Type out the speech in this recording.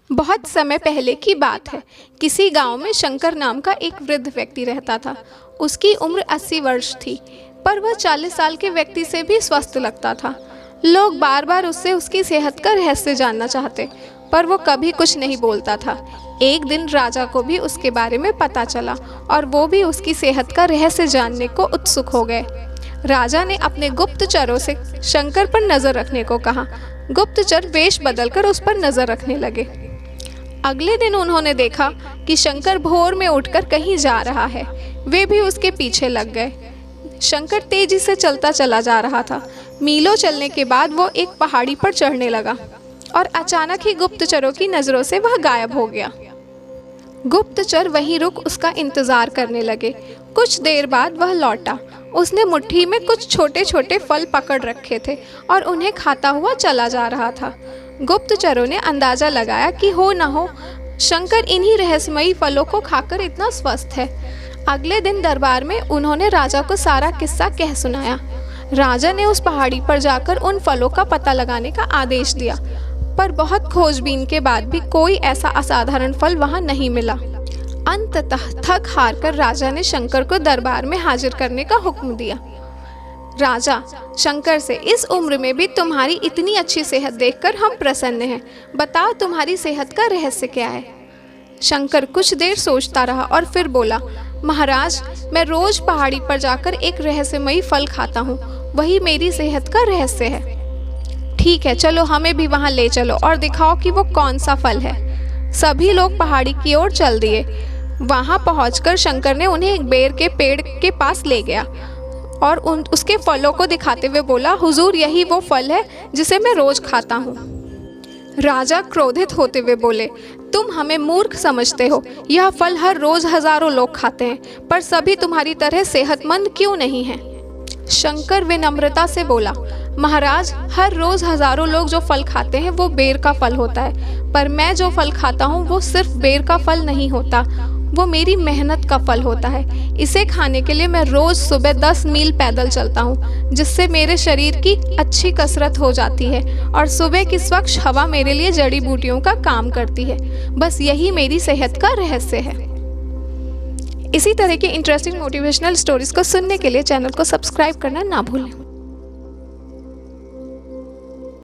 बहुत समय पहले की बात है। किसी गांव में शंकर नाम का एक वृद्ध व्यक्ति रहता था। उसकी उम्र 80 वर्ष थी, पर वह 40 साल के व्यक्ति से भी स्वस्थ लगता था। लोग बार बार उससे उसकी सेहत का रहस्य जानना चाहते, पर वो कभी कुछ नहीं बोलता था। एक दिन राजा को भी उसके बारे में पता चला और वो भी उसकी सेहत का रहस्य जानने को उत्सुक हो गए। राजा ने अपने गुप्तचरों से शंकर पर नजर रखने को कहा। गुप्तचर वेश बदलकर उस पर नजर रखने लगे। अगले दिन उन्होंने देखा कि शंकर भोर में उठकर कहीं जा रहा है। वे भी उसके पीछे लग गए। शंकर तेजी से चलता चला जा रहा था। मीलों चलने के बाद वो एक पहाड़ी पर चढ़ने लगा और अचानक ही गुप्तचरों की नजरों से वह गायब हो गया। गुप्तचर वहीं रुक उसका इंतजार करने लगे। कुछ देर बाद वह लौटा। उसने मुट्ठी में कुछ छोटे छोटे फल पकड़ रखे थे और उन्हें खाता हुआ चला जा रहा था। गुप्तचरों ने अंदाजा लगाया कि हो न हो शंकर इन्हीं रहस्यमयी फलों को खाकर इतना स्वस्थ है। अगले दिन दरबार में उन्होंने राजा को सारा किस्सा कह सुनाया। राजा ने उस पहाड़ी पर जाकर उन फलों का पता लगाने का आदेश दिया, पर बहुत खोजबीन के बाद भी कोई ऐसा असाधारण फल वहां नहीं मिला। अंततः थक हार कर राजा ने शंकर को दरबार में हाजिर करने का हुक्म दिया। राजा, शंकर से इस उम्र में भी तुम्हारी इतनी अच्छी सेहत देखकर हम प्रसन्न हैं। बताओ तुम्हारी सेहत का रहस्य क्या है? शंकर कुछ देर सोचता रहा और फिर बोला, महाराज, मैं रोज पहाड़ी पर जाकर एक रहस्यमयी फल खाता हूँ। वही मेरी सेहत का रहस्य है। ठीक है, चलो हमें भी वहाँ ले चलो और दिखाओ कि वो कौन सा फल है। सभी लोग पहाड़ी की ओर चल दिए। वहाँ पहुँचकर शंकर ने उन्हें एक बेर के पेड़ के पास ले गया और उसके फलों को दिखाते हुए बोला, हुजूर, यही वो फल है जिसे मैं रोज खाता हूँ। राजा क्रोधित होते हुए बोले, तुम हमें मूर्ख समझते हो। यह फल हर रोज हजारों लोग खाते हैं, पर सभी तुम्हारी तरह सेहतमंद क्यों नहीं हैं? शंकर विनम्रता से बोला, महाराज, हर रोज हजारों लोग जो फल खाते हैं वो बेर का फल होता है, पर मैं जो फल खाता हूँ वो सिर्फ बेर का फल नहीं होता, वो मेरी मेहनत का फल होता है। इसे खाने के लिए मैं रोज सुबह 10 मील पैदल चलता हूँ, जिससे मेरे शरीर की अच्छी कसरत हो जाती है और सुबह की स्वच्छ हवा मेरे लिए जड़ी बूटियों का काम करती है। बस यही मेरी सेहत का रहस्य है। इसी तरह की इंटरेस्टिंग मोटिवेशनल स्टोरीज को सुनने के लिए चैनल को सब्सक्राइब करना ना भूलें।